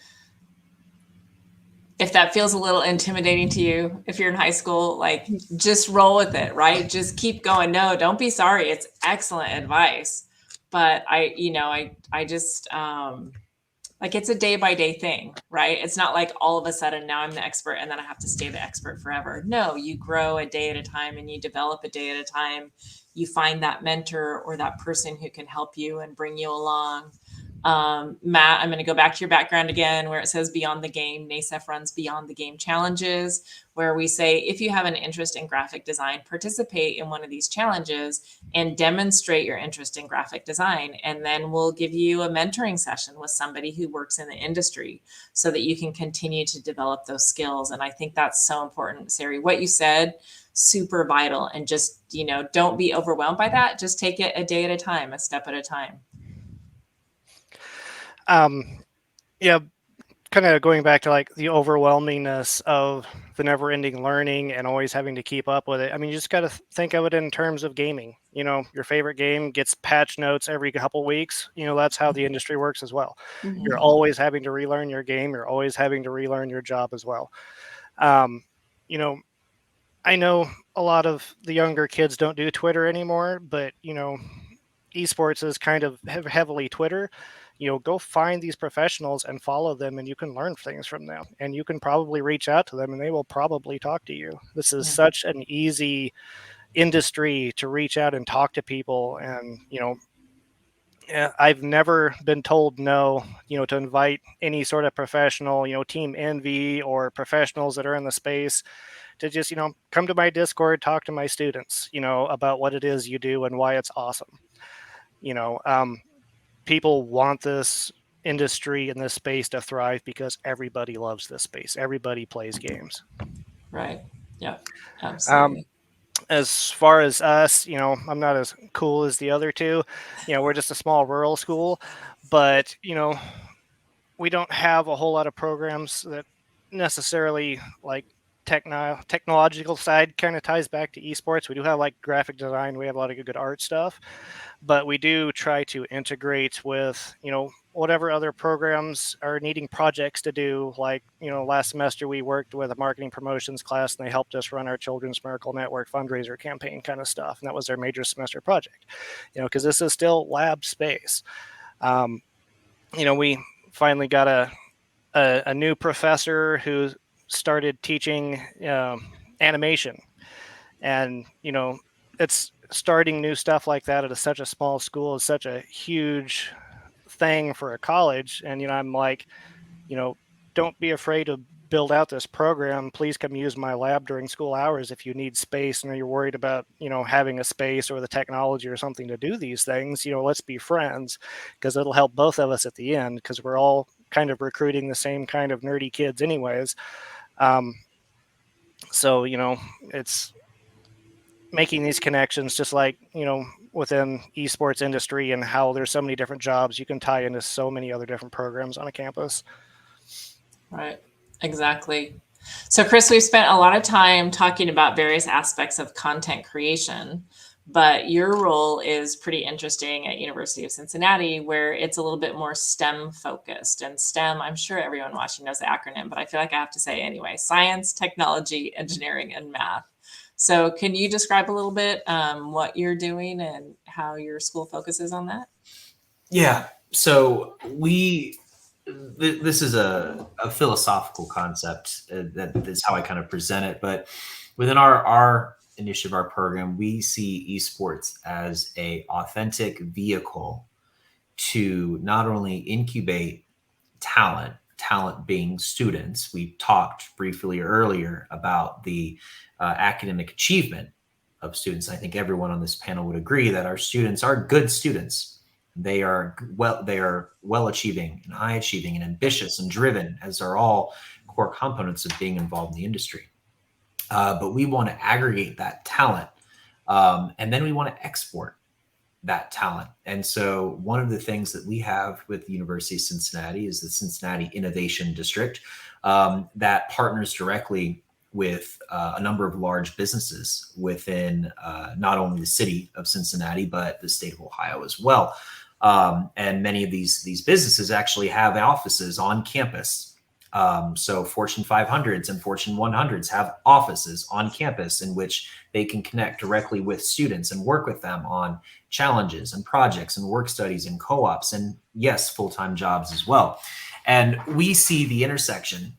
if that feels a little intimidating to you, if you're in high school, like just roll with it, right? Just keep going. No, don't be sorry. It's excellent advice. But I just, like, it's a day by day thing, right? It's not like all of a sudden now I'm the expert and then I have to stay the expert forever. No, you grow a day at a time and you develop a day at a time. You find that mentor or that person who can help you and bring you along. Matt, I'm going to go back to your background again, where it says Beyond the Game. NASEF runs Beyond the Game challenges, where we say, if you have an interest in graphic design, participate in one of these challenges and demonstrate your interest in graphic design. And then we'll give you a mentoring session with somebody who works in the industry so that you can continue to develop those skills. And I think that's so important, Sari. What you said, super vital. And just, don't be overwhelmed by that. Just take it a day at a time, a step at a time. Yeah, kind of going back to like the overwhelmingness of the never-ending learning and always having to keep up with it. I mean, you just got to think of it in terms of gaming. Your favorite game gets patch notes every couple weeks. That's how the industry works as well. Mm-hmm. You're always having to relearn your game. You're always having to relearn your job as well. I know a lot of the younger kids don't do Twitter anymore, but esports is kind of heavily Twitter. Go find these professionals and follow them, and you can learn things from them, and you can probably reach out to them and they will probably talk to you. This is such an easy industry to reach out and talk to people. And, I've never been told no, to invite any sort of professional, team envy or professionals that are in the space to just, come to my Discord, talk to my students, about what it is you do and why it's awesome. People want this industry in this space to thrive because everybody loves this space. Everybody plays games. Right. Yeah, absolutely. As far as us, I'm not as cool as the other two. We're just a small rural school, but, we don't have a whole lot of programs that necessarily like technological side kind of ties back to esports. We do have like graphic design. We have a lot of good art stuff, but we do try to integrate with, whatever other programs are needing projects to do. Like, last semester we worked with a marketing promotions class and they helped us run our Children's Miracle Network fundraiser campaign kind of stuff. And that was their major semester project, because this is still lab space. We finally got a new professor who started teaching animation, and it's starting new stuff like that at such a small school is such a huge thing for a college. And I'm like, don't be afraid to build out this program. Please come use my lab during school hours if you need space and you're worried about having a space or the technology or something to do these things. Let's be friends, because it'll help both of us at the end, because we're all kind of recruiting the same kind of nerdy kids anyways. So it's making these connections, just like within esports industry and how there's so many different jobs you can tie into so many other different programs on a campus. Right. Exactly. So, Chris, we've spent a lot of time talking about various aspects of content creation, but your role is pretty interesting at University of Cincinnati, where it's a little bit more STEM focused. And STEM, I'm sure everyone watching knows the acronym, but I feel like I have to say anyway: science, technology, engineering, and math. So can you describe a little bit what you're doing and how your school focuses on that? Yeah. So this is a philosophical concept that is how I kind of present it. But within our initiative, our program, we see esports as a authentic vehicle to not only incubate talent being students. We talked briefly earlier about the academic achievement of students. I think everyone on this panel would agree that our students are good students. They are well achieving and high achieving and ambitious and driven, as are all core components of being involved in the industry. But we want to aggregate that talent, and then we want to export that talent. And so one of the things that we have with the University of Cincinnati is the Cincinnati Innovation District that partners directly with a number of large businesses within not only the city of Cincinnati, but the state of Ohio as well. And many of these businesses actually have offices on campus. So Fortune 500s and Fortune 100s have offices on campus in which they can connect directly with students and work with them on challenges and projects and work studies and co-ops and, yes, full-time jobs as well. And we see the intersection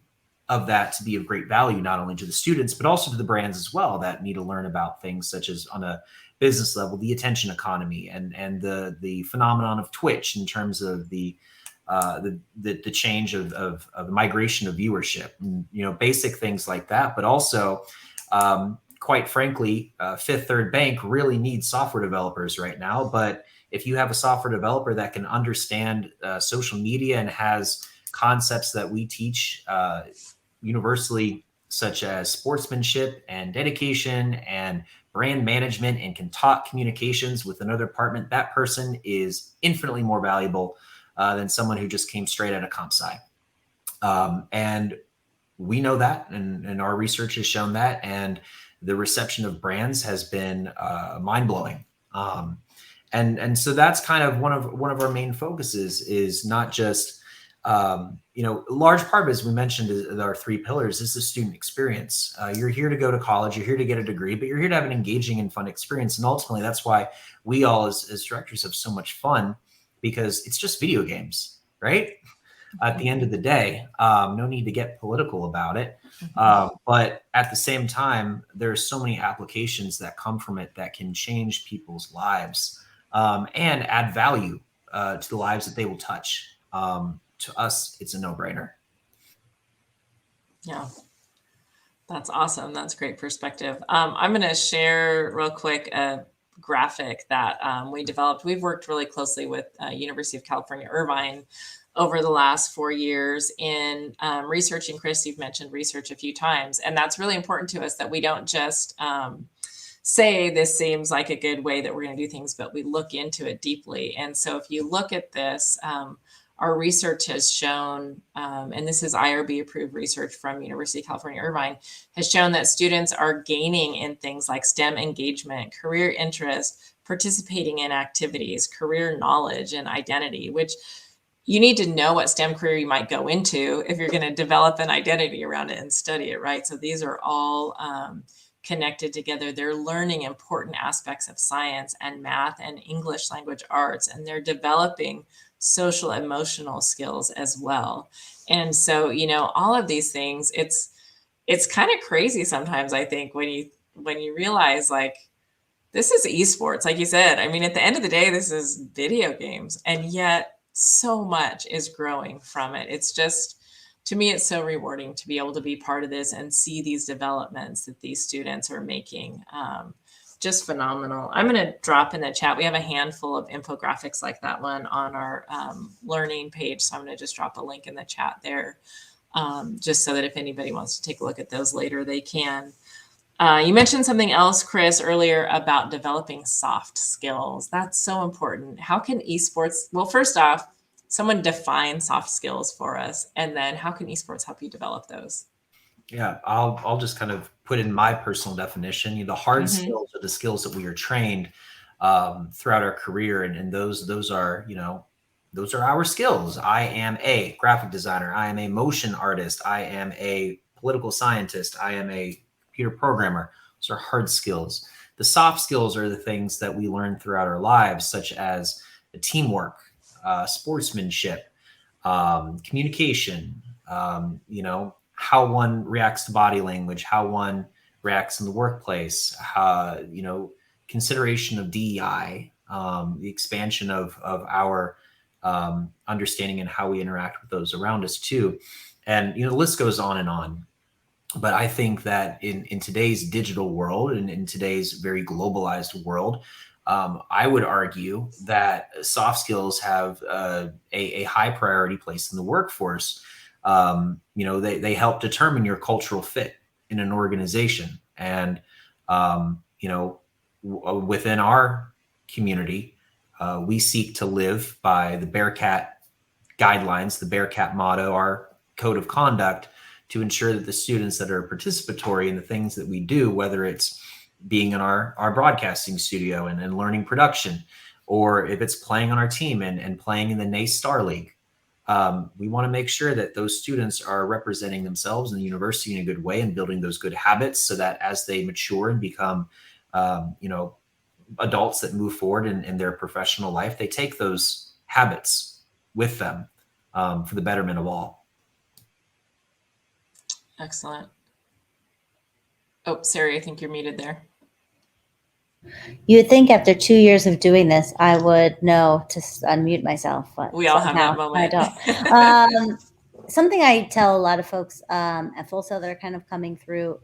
of that to be of great value, not only to the students, but also to the brands as well that need to learn about things such as, on a business level, the attention economy and the phenomenon of Twitch in terms of the change of the migration of viewership, and, basic things like that. But also, quite frankly, Fifth Third Bank really needs software developers right now. But if you have a software developer that can understand social media and has concepts that we teach universally, such as sportsmanship and dedication and brand management, and can talk communications with another department, that person is infinitely more valuable than someone who just came straight out of comp sci. And we know that, and our research has shown that, and the reception of brands has been mind-blowing. And so that's kind of one of our main focuses, is not just, a large part, as we mentioned, our three pillars is the student experience. You're here to go to college, you're here to get a degree, but you're here to have an engaging and fun experience. And ultimately, that's why we all as directors have so much fun, because it's just video games, right? At the end of the day, no need to get political about it. But at the same time, there's so many applications that come from it that can change people's lives and add value to the lives that they will touch. To us, it's a no-brainer. Yeah, that's awesome. That's great perspective. I'm going to share real quick a graphic that we developed. We've worked really closely with University of California, Irvine, over the last 4 years in researching. Chris, you've mentioned research a few times, and that's really important to us, that we don't just say this seems like a good way that we're going to do things, but we look into it deeply. And so if you look at this, our research has shown, and this is IRB approved research from University of California, Irvine, has shown that students are gaining in things like STEM engagement, career interest, participating in activities, career knowledge, and identity, which you need to know what STEM career you might go into if you're going to develop an identity around it and study it, right? So these are all connected together. They're learning important aspects of science and math and English language arts, and they're developing social emotional skills as well. And so, you know, all of these things, it's kind of crazy sometimes, I think, when you realize, like, this is esports, like you said. I mean, at the end of the day, this is video games, and yet so much is growing from it. It's just, to me, it's so rewarding to be able to be part of this and see these developments that these students are making. Just phenomenal. I'm going to drop in the chat. We have a handful of infographics like that one on our learning page. So I'm going to just drop a link in the chat there, just so that if anybody wants to take a look at those later, they can. You mentioned something else, Chris, earlier about developing soft skills. That's so important. How can esports, well, first off, someone define soft skills for us, and then how can esports help you develop those? Yeah, I'll just kind of put in my personal definition. You know, the hard skills are the skills that we are trained throughout our career, and those are, you know, those are our skills. I am a graphic designer. I am a motion artist. I am a political scientist. I am a computer programmer. Those are hard skills. The soft skills are the things that we learn throughout our lives, such as teamwork, sportsmanship, communication, you know, how one reacts to body language, how one reacts in the workplace, you know, consideration of DEI, the expansion of our understanding and how we interact with those around us too. And, you know, the list goes on and on. But I think that in today's digital world and in today's very globalized world, I would argue that soft skills have a high priority place in the workforce. You know, they help determine your cultural fit in an organization. And, you know, within our community, we seek to live by the Bearcat guidelines, the Bearcat motto, our code of conduct, to ensure that the students that are participatory in the things that we do, whether it's being in our broadcasting studio and learning production, or if it's playing on our team and playing in the NACE Star League, we want to make sure that those students are representing themselves in the university in a good way and building those good habits, so that as they mature and become, you know, adults that move forward in their professional life, they take those habits with them for the betterment of all. Excellent. Oh, Sari, I think you're muted there. You would think after 2 years of doing this, I would know to unmute myself. But we all have that moment. I don't. Something I tell a lot of folks at Full Sail that are kind of coming through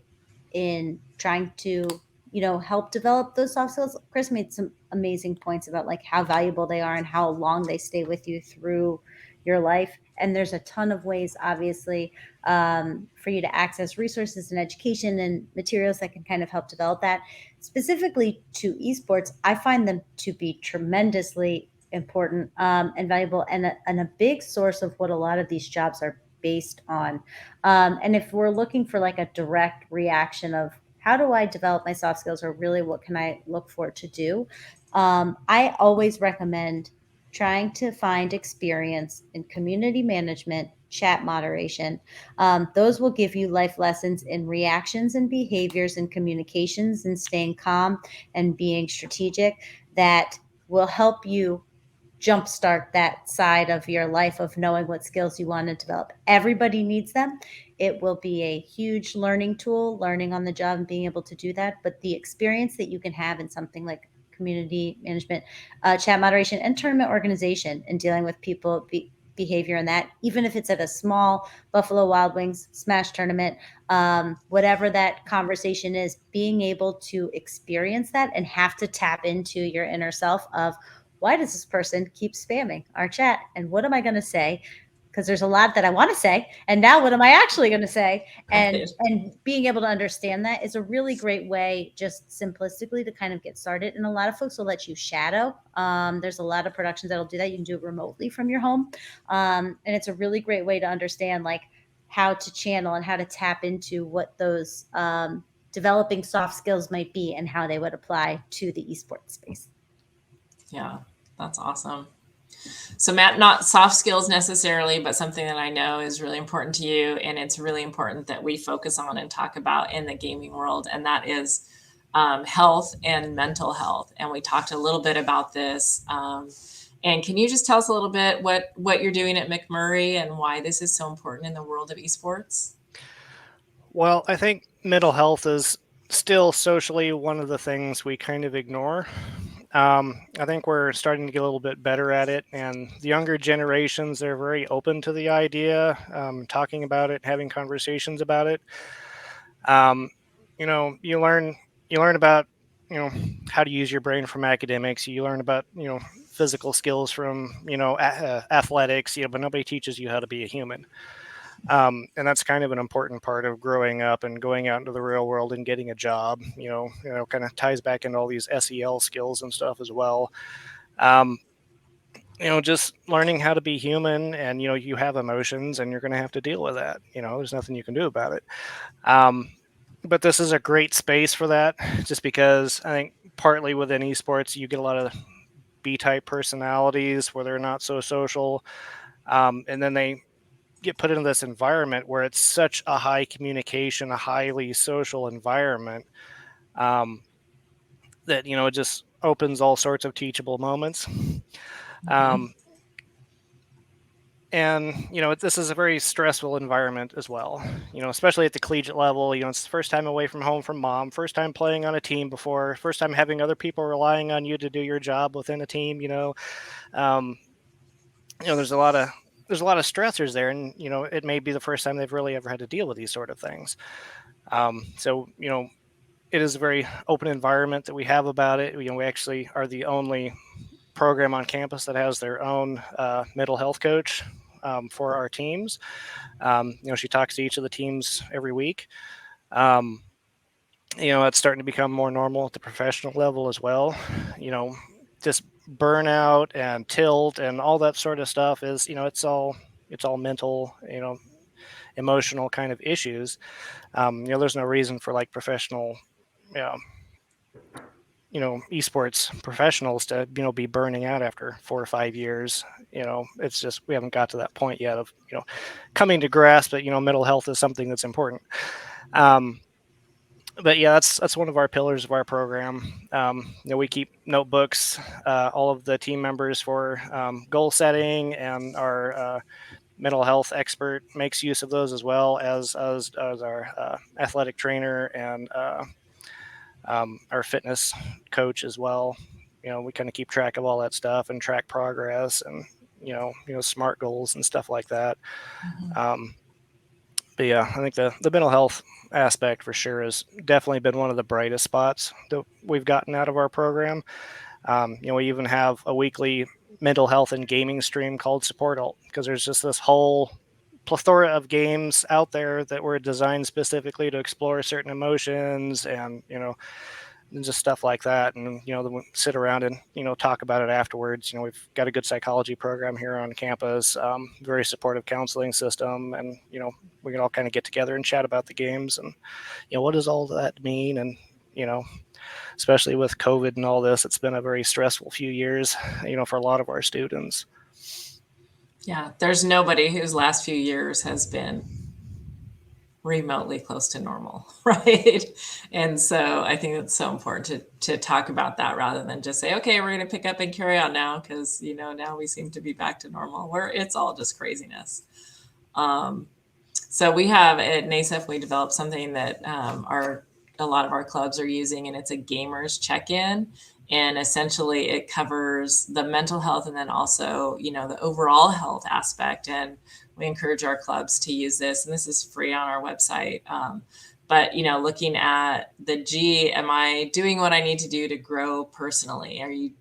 in trying to, you know, help develop those soft skills. Chris made some amazing points about like how valuable they are and how long they stay with you through your life. And there's a ton of ways, obviously, for you to access resources and education and materials that can kind of help develop that. Specifically to esports, I find them to be tremendously important and valuable, and a big source of what a lot of these jobs are based on. And if we're looking for like a direct reaction of how do I develop my soft skills, or really what can I look for to do, I always recommend trying to find experience in community management, chat moderation. Those will give you life lessons in reactions and behaviors and communications and staying calm and being strategic that will help you jumpstart that side of your life of knowing what skills you want to develop. Everybody needs them. It will be a huge learning tool, learning on the job and being able to do that. But the experience that you can have in something like community management, chat moderation, and tournament organization, and dealing with people behavior and that, even if it's at a small Buffalo Wild Wings Smash tournament, whatever that conversation is, being able to experience that and have to tap into your inner self of why does this person keep spamming our chat? And what am I going to say? Because there's a lot that I want to say. And now what am I actually going to say? And being able to understand that is a really great way, just simplistically, to kind of get started. And a lot of folks will let you shadow. There's a lot of productions that'll do that. You can do it remotely from your home. And it's a really great way to understand like how to channel and how to tap into what those developing soft skills might be and how they would apply to the esports space. Yeah, that's awesome. So Matt, not soft skills necessarily, but something that I know is really important to you, and it's really important that we focus on and talk about in the gaming world, and that is health and mental health. And we talked a little bit about this. And can you just tell us a little bit what you're doing at McMurray and why this is so important in the world of esports? Well, I think mental health is still socially one of the things we kind of ignore. I think we're starting to get a little bit better at it, and the younger generations, they're very open to the idea, talking about it, having conversations about it. You learn about, how to use your brain from academics. You learn about, physical skills from, athletics, but nobody teaches you how to be a human. And that's kind of an important part of growing up and going out into the real world and getting a job. Kind of ties back into all these SEL skills and stuff as well. Just learning how to be human, and you have emotions, and you're going to have to deal with that. There's nothing you can do about it. But this is a great space for that, just because I think partly within esports you get a lot of B-type personalities where they're not so social, and then they get put into this environment where it's such a high communication, a highly social environment, that it just opens all sorts of teachable moments. And this is a very stressful environment as well, especially at the collegiate level. It's the first time away from home from mom, first time playing on a team before, first time having other people relying on you to do your job within a team. There's a lot of stressors there, and it may be the first time they've really ever had to deal with these sort of things. So it is a very open environment that we have about it. We actually are the only program on campus that has their own mental health coach for our teams. She talks to each of the teams every week. It's starting to become more normal at the professional level as well. Just burnout and tilt and all that sort of stuff is, it's all mental, emotional kind of issues. There's no reason for like professional, esports professionals to, be burning out after 4 or 5 years. It's just, we haven't got to that point yet of, coming to grasp that, mental health is something that's important. But yeah, that's one of our pillars of our program. We keep notebooks, all of the team members for goal setting, and our mental health expert makes use of those, as well as our athletic trainer and our fitness coach as well. We kind of keep track of all that stuff and track progress and, SMART goals and stuff like that. But yeah, I think the mental health aspect for sure has definitely been one of the brightest spots that we've gotten out of our program. We even have a weekly mental health and gaming stream called Support Alt, because there's just this whole plethora of games out there that were designed specifically to explore certain emotions and, and just stuff like that. And, then we sit around and, talk about it afterwards. We've got a good psychology program here on campus, very supportive counseling system. And, we can all kind of get together and chat about the games and, what does all that mean? And, especially with COVID and all this, it's been a very stressful few years, for a lot of our students. Yeah, there's nobody whose last few years has been remotely close to normal, right? And so I think it's so important to talk about that rather than just say, okay, we're going to pick up and carry on now because, now we seem to be back to normal, where it's all just craziness. So we have at NASEF, we developed something that a lot of our clubs are using, and it's a gamers check-in. And essentially it covers the mental health and then also, the overall health aspect. And we encourage our clubs to use this, and this is free on our website. But, looking at the am I doing what I need to do to grow personally? Are you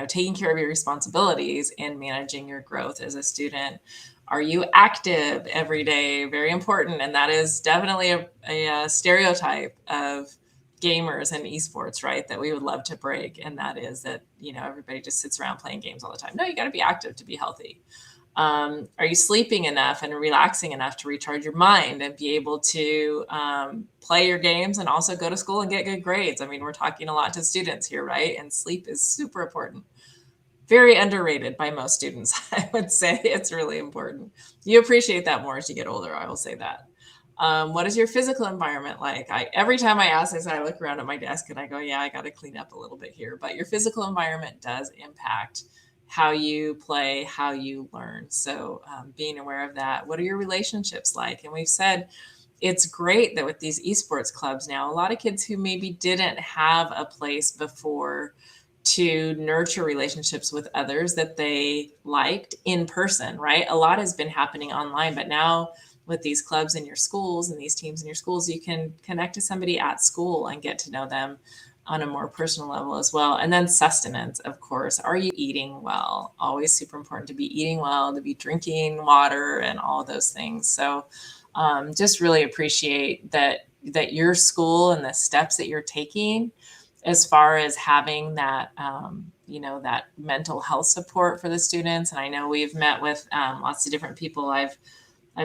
taking care of your responsibilities and managing your growth as a student? Are you active every day? Very important. And that is definitely a stereotype of gamers and esports, right? That we would love to break. And that is that, everybody just sits around playing games all the time. No, you got to be active to be healthy. Are you sleeping enough and relaxing enough to recharge your mind and be able to play your games and also go to school and get good grades? I mean, we're talking a lot to students here, right? And sleep is super important. Very underrated by most students. I would say it's really important. You appreciate that more as you get older. I will say that. What is your physical environment like? Every time I ask this, I look around at my desk and I go, yeah, I got to clean up a little bit here. But your physical environment does impact how you play, how you learn. So being aware of that. What are your relationships like? And we've said it's great that with these esports clubs now, a lot of kids who maybe didn't have a place before to nurture relationships with others that they liked in person, right? A lot has been happening online, but now with these clubs in your schools and these teams in your schools, you can connect to somebody at school and get to know them on a more personal level as well. And then sustenance, of course. Are you eating well? Always super important to be eating well, to be drinking water and all those things. So just really appreciate that your school and the steps that you're taking as far as having that, that mental health support for the students. And I know we've met with lots of different people. I've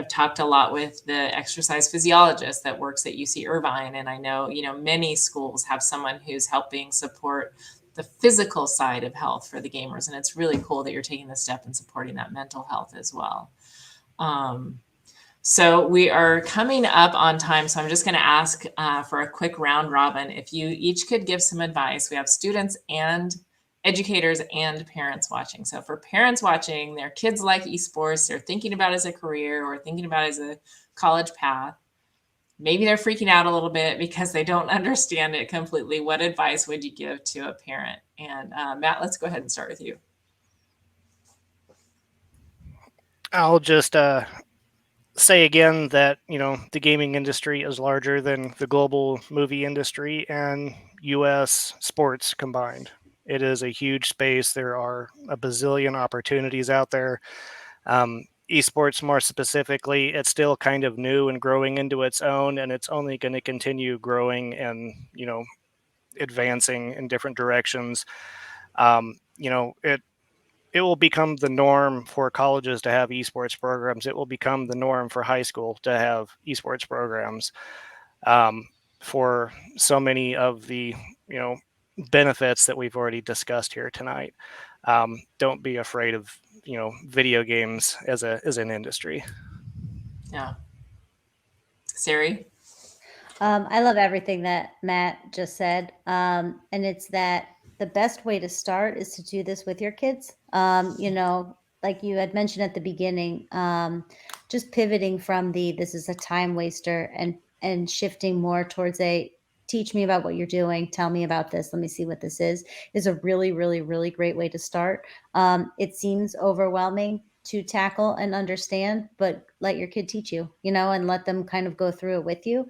talked a lot with the exercise physiologist that works at UC Irvine. And I know, many schools have someone who's helping support the physical side of health for the gamers. And it's really cool that you're taking the step and supporting that mental health as well. So we are coming up on time. So I'm just going to ask for a quick round robin. If you each could give some advice. We have students and educators and parents watching. So for parents watching, their kids like esports, they're thinking about it as a career or thinking about it as a college path. Maybe they're freaking out a little bit because they don't understand it completely. What advice would you give to a parent? And Matt, let's go ahead and start with you. I'll just say again that, the gaming industry is larger than the global movie industry and U.S. sports combined. It is a huge space. There are a bazillion opportunities out there. Esports, more specifically, it's still kind of new and growing into its own, and it's only going to continue growing and, advancing in different directions. It will become the norm for colleges to have esports programs. It will become the norm for high school to have esports programs. For so many of the, benefits that we've already discussed here tonight. Don't be afraid of, video games as an industry. Yeah. Sari? I love everything that Matt just said. And it's that the best way to start is to do this with your kids. Like you had mentioned at the beginning, just pivoting from this is a time waster and shifting more towards teach me about what you're doing. Tell me about this. Let me see what this is a really, really, really great way to start. It seems overwhelming to tackle and understand, but let your kid teach you, and let them kind of go through it with you.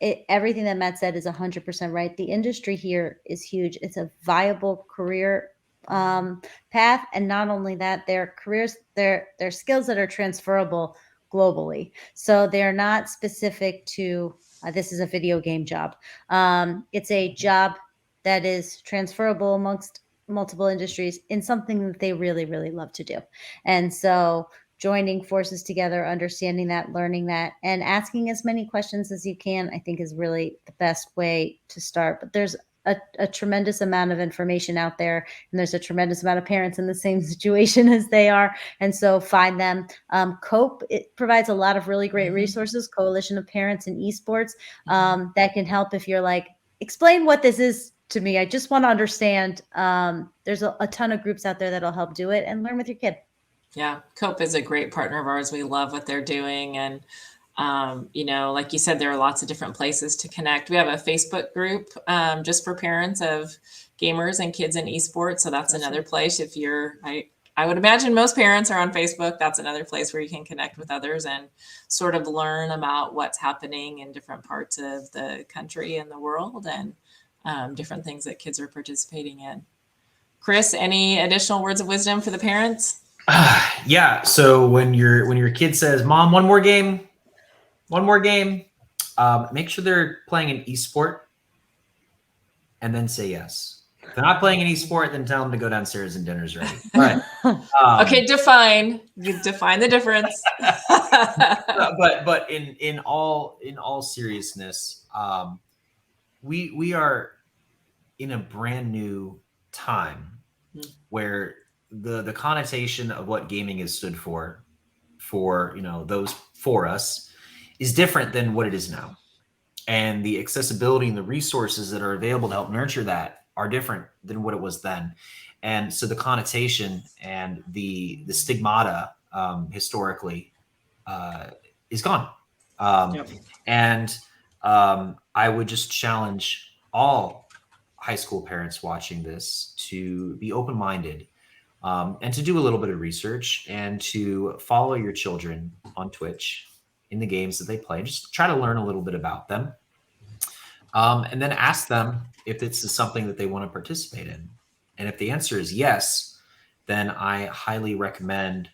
Everything that Matt said is 100% right. The industry here is huge. It's a viable career path. And not only that, their careers, their skills that are transferable globally. So they're not specific to this is a video game job. It's a job that is transferable amongst multiple industries in something that they really, really love to do. And so joining forces together, understanding that, learning that, and asking as many questions as you can, I think is really the best way to start. But there's a tremendous amount of information out there, and there's a tremendous amount of parents in the same situation as they are. And so find them. COPE, it provides a lot of really great resources, Coalition of Parents in Esports, that can help if you're like, explain what this is to me. I just want to understand. There's a ton of groups out there that'll help do it, and learn with your kid. Yeah, COPE is a great partner of ours. We love what they're doing. And, like you said, there are lots of different places to connect. We have a Facebook group just for parents of gamers and kids in esports. So that's another place. If I would imagine most parents are on Facebook. That's another place where you can connect with others and sort of learn about what's happening in different parts of the country and the world and different things that kids are participating in. Chris, any additional words of wisdom for the parents? Yeah. So when your kid says, "Mom, one more game," make sure they're playing an esport, and then say yes. If they're not playing an esport, then tell them to go downstairs and dinner's ready. But okay, define the difference. but in all seriousness, we are in a brand new time where the connotation of what gaming has stood for those for us is different than what it is now, and the accessibility and the resources that are available to help nurture that are different than what it was then. And so the connotation and the stigmata historically is gone. Yep. And I would just challenge all high school parents watching this to be open-minded, and to do a little bit of research and to follow your children on Twitch in the games that they play. Just try to learn a little bit about them, and then ask them if this is something that they want to participate in. And if the answer is yes, then I highly recommend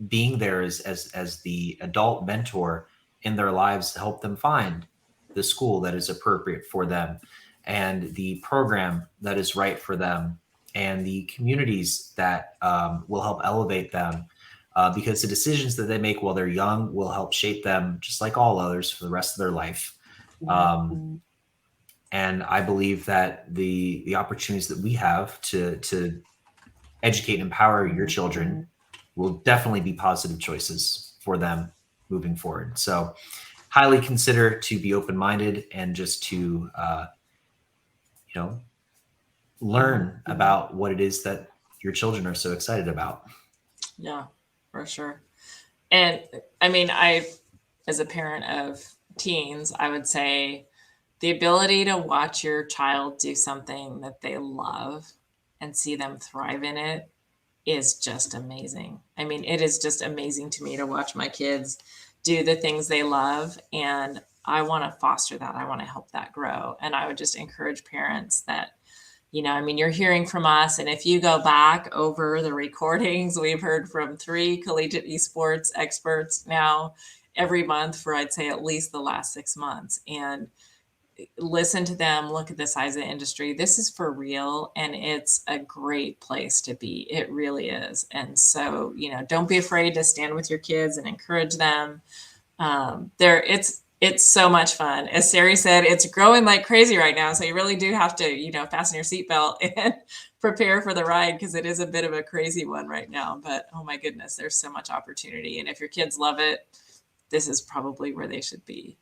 being there as the adult mentor in their lives to help them find the school that is appropriate for them and the program that is right for them and the communities that will help elevate them, because the decisions that they make while they're young will help shape them just like all others for the rest of their life. And I believe that the opportunities that we have to educate and empower your children will definitely be positive choices for them moving forward. So highly consider to be open-minded and just to, learn about what it is that your children are so excited about. Yeah, for sure. And I mean, as a parent of teens, I would say the ability to watch your child do something that they love and see them thrive in it is just amazing. I mean, it is just amazing to me to watch my kids do the things they love. And I want to foster that. I want to help that grow. And I would just encourage parents that, you're hearing from us. And if you go back over the recordings, we've heard from 3 collegiate esports experts now every month for, I'd say, at least the last 6 months. And listen to them, look at the size of the industry. This is for real. And it's a great place to be. It really is. And so, don't be afraid to stand with your kids and encourage them. It's so much fun. As Sari said, it's growing like crazy right now. So you really do have to, fasten your seatbelt and prepare for the ride, because it is a bit of a crazy one right now. But oh my goodness, there's so much opportunity. And if your kids love it, this is probably where they should be.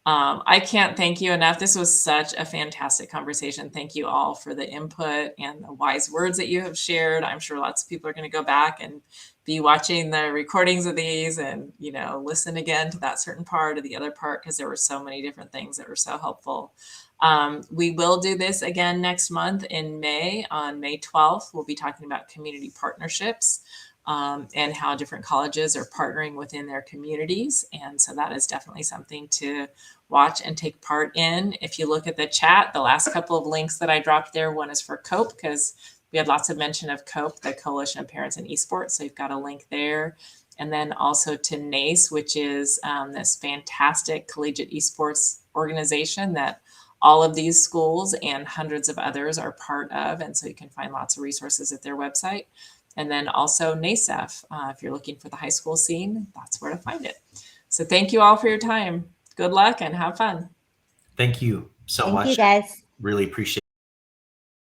I can't thank you enough. This was such a fantastic conversation. Thank you all for the input and the wise words that you have shared. I'm sure lots of people are going to go back and be watching the recordings of these and, listen again to that certain part or the other part, because there were so many different things that were so helpful. We will do this again next month in May. On May 12th, we'll be talking about community partnerships. And how different colleges are partnering within their communities. And so that is definitely something to watch and take part in. If you look at the chat, the last couple of links that I dropped there, one is for COPE, because we had lots of mention of COPE, the Coalition of Parents in Esports. So you've got a link there. And then also to NACE, which is this fantastic collegiate esports organization that all of these schools and hundreds of others are part of. And so you can find lots of resources at their website. And then also NASEF, if you're looking for the high school scene, that's where to find it. So thank you all for your time. Good luck and have fun. Thank you so much. Thank you, guys. Really appreciate it.